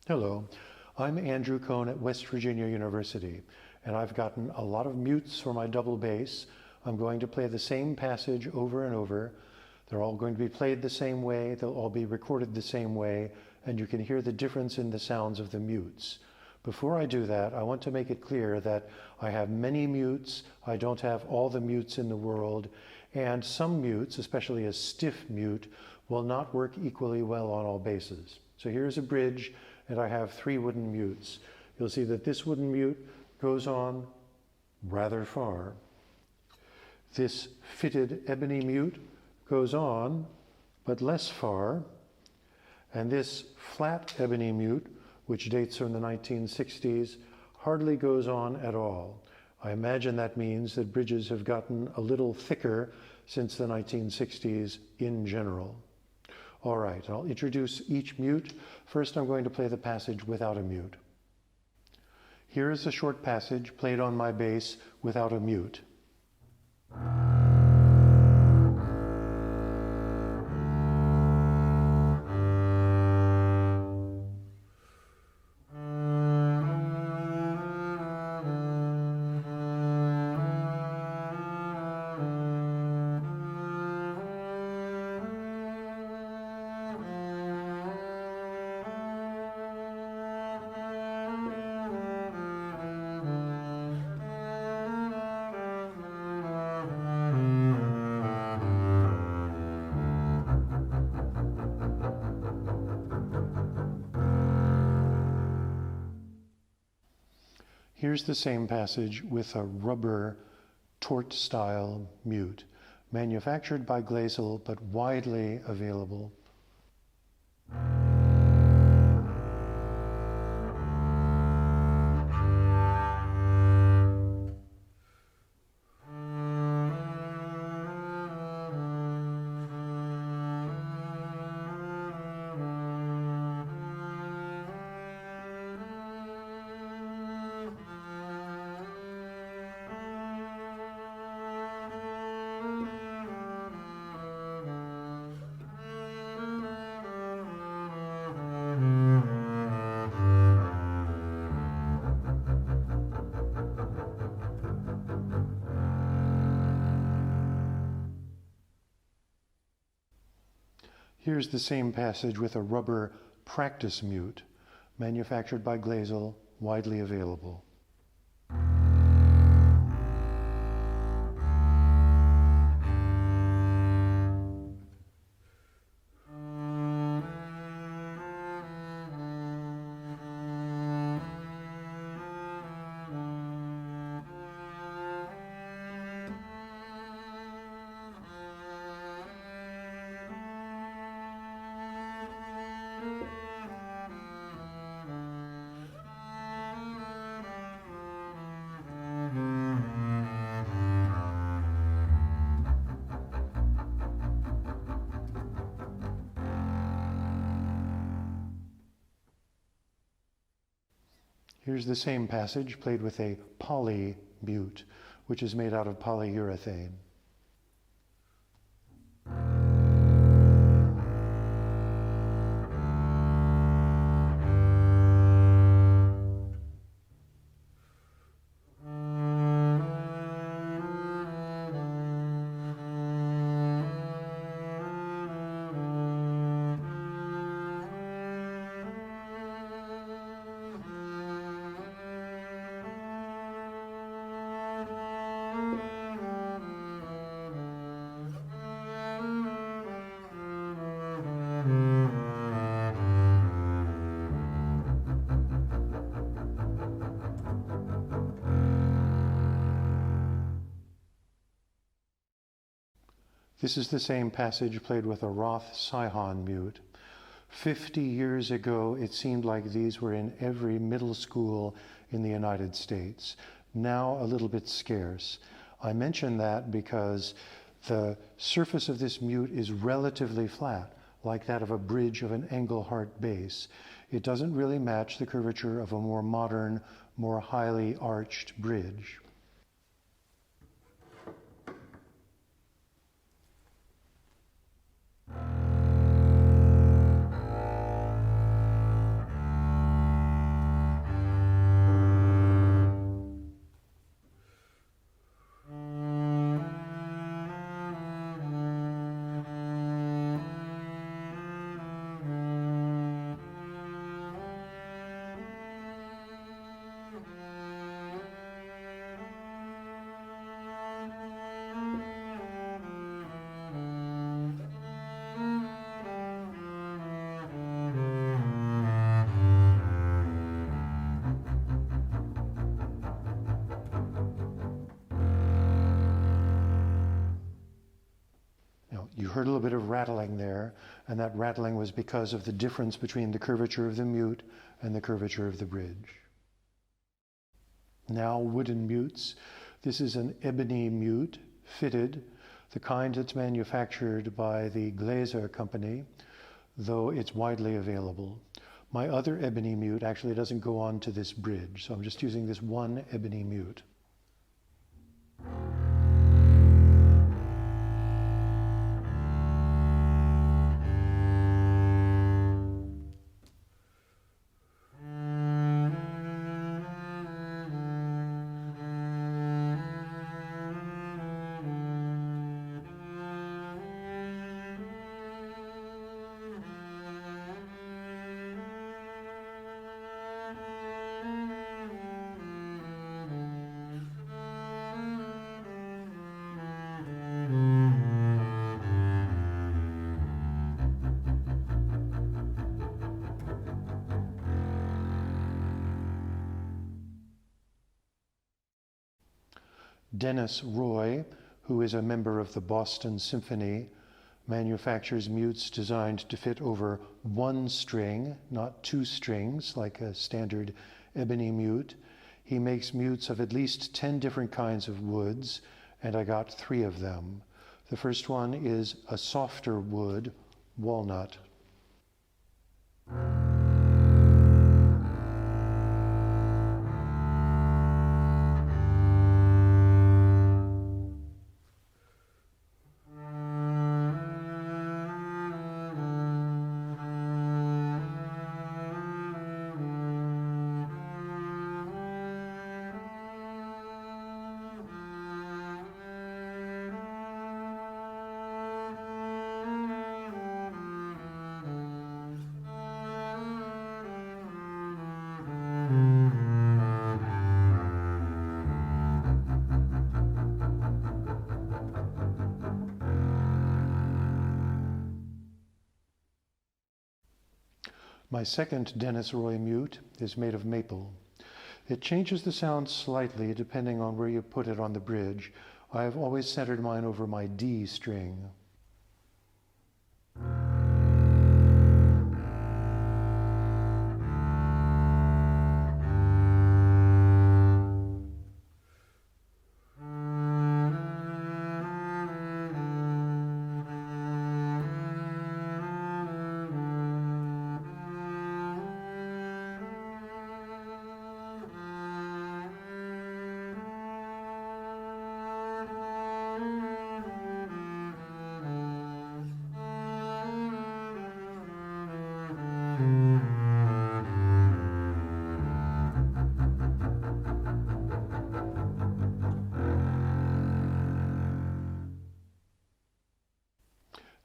Hello, I'm Andrew Kohn at West Virginia University, and I've gotten a lot of mutes for my double bass. I'm going to play the same passage over and over. They're all going to be played the same way, they'll all be recorded the same way, and you can hear the difference in the sounds of the mutes. Before I do that, I want to make it clear that I have many mutes. I don't have all the mutes in the world, and some mutes, especially a stiff mute, will not work equally well on all basses. So here's a bridge, and I have 3 wooden mutes. You'll see that this wooden mute goes on rather far. This fitted ebony mute goes on, but less far. And this flat ebony mute, which dates from the 1960s, hardly goes on at all. I imagine that means that bridges have gotten a little thicker since the 1960s in general. All right, I'll introduce each mute. First, I'm going to play the passage without a mute. Here is a short passage played on my bass without a mute. Here's the same passage with a rubber tort-style mute, manufactured by Glazel but widely available. Here's the same passage with a rubber practice mute, manufactured by Glazel, widely available. Here's the same passage played with a poly mute, which is made out of polyurethane. This is the same passage played with a Roth-Sihon mute. 50 years ago, it seemed like these were in every middle school in the United States. Now a little bit scarce. I mention that because the surface of this mute is relatively flat, like that of a bridge of an Engelhardt bass. It doesn't really match the curvature of a more modern, more highly arched bridge. You heard a little bit of rattling there, and that rattling was because of the difference between the curvature of the mute and the curvature of the bridge. Now wooden mutes. This is an ebony mute, fitted, the kind that's manufactured by the Glaser company, though it's widely available. My other ebony mute actually doesn't go on to this bridge, so I'm just using this one ebony mute. Dennis Roy, who is a member of the Boston Symphony, manufactures mutes designed to fit over one string, not two strings, like a standard ebony mute. He makes mutes of at least 10 different kinds of woods, and I got 3 of them. The first one is a softer wood, walnut. My second Dennis Roy mute is made of maple. It changes the sound slightly depending on where you put it on the bridge. I have always centered mine over my D string.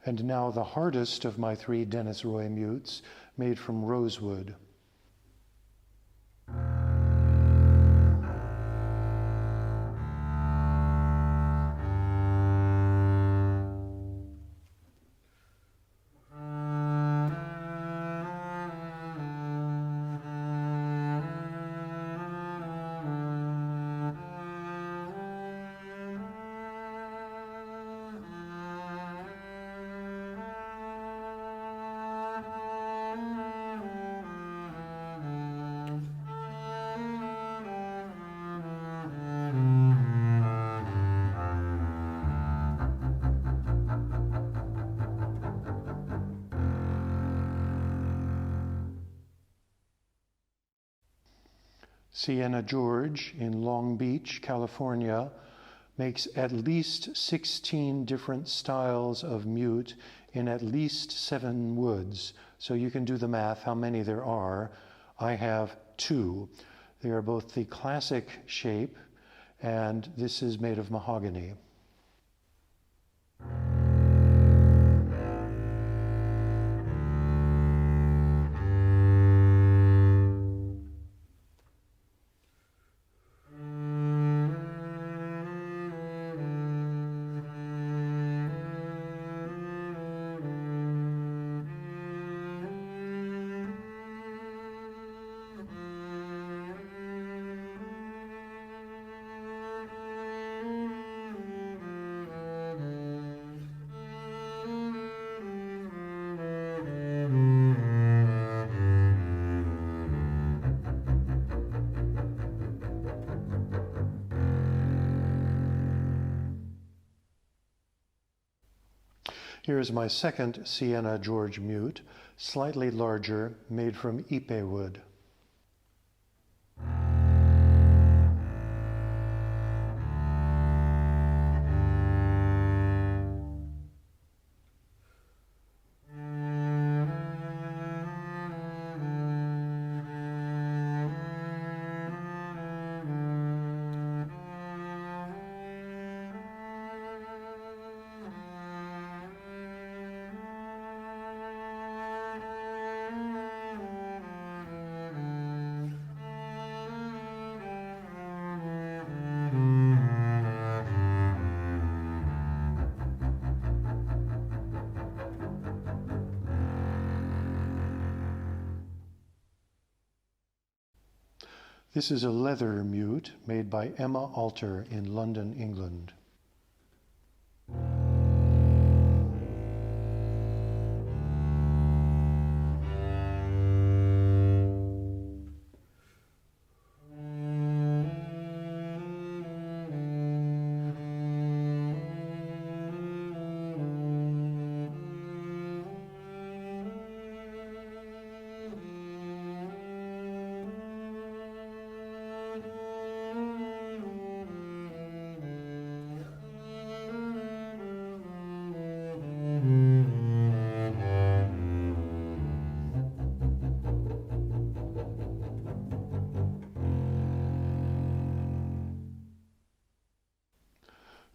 And now the hardest of my 3 Dennis Roy mutes, made from rosewood. Sienna George in Long Beach, California, makes at least 16 different styles of mute in at least 7 woods. So you can do the math how many there are. I have 2. They are both the classic shape, and this is made of mahogany. Here is my second Sienna George mute, slightly larger, made from ipe wood. This is a leather mute made by Emma Alter in London, England.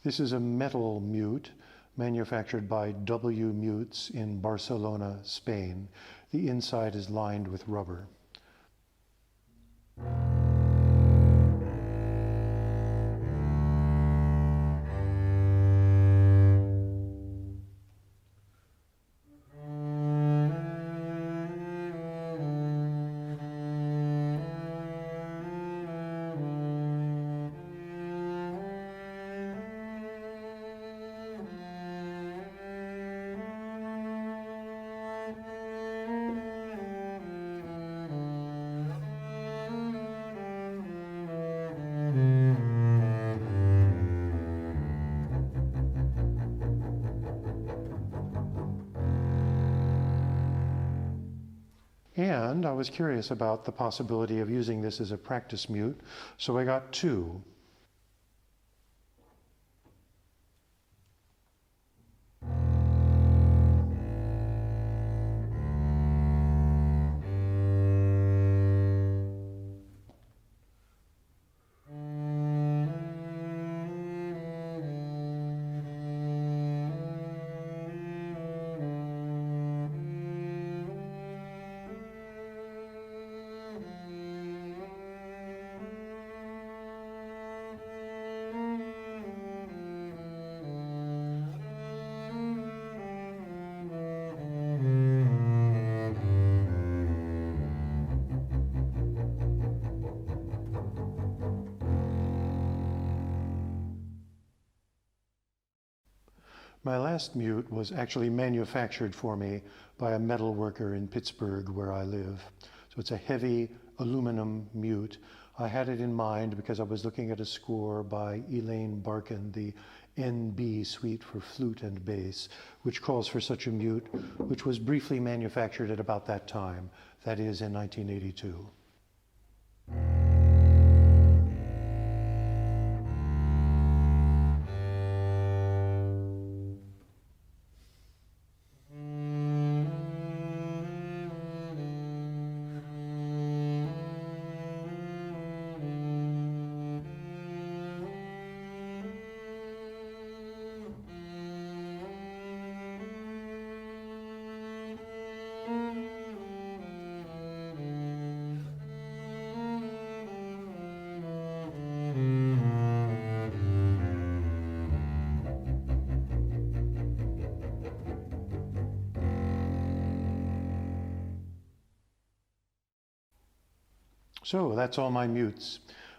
This is a metal mute manufactured by W Mutes in Barcelona, Spain. The inside is lined with rubber. And I was curious about the possibility of using this as a practice mute, so I got two. My last mute was actually manufactured for me by a metal worker in Pittsburgh, where I live. So it's a heavy aluminum mute. I had it in mind because I was looking at a score by Elaine Barkin, the NB suite for flute and bass, which calls for such a mute, which was briefly manufactured at about that time, that is in 1982. So that's all my mutes.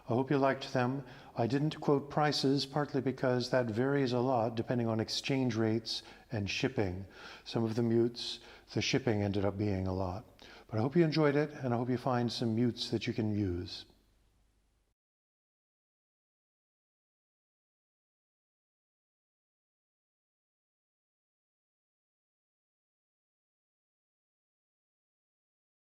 I hope you liked them. I didn't quote prices, partly because that varies a lot depending on exchange rates and shipping. Some of the mutes, the shipping ended up being a lot. But I hope you enjoyed it, and I hope you find some mutes that you can use.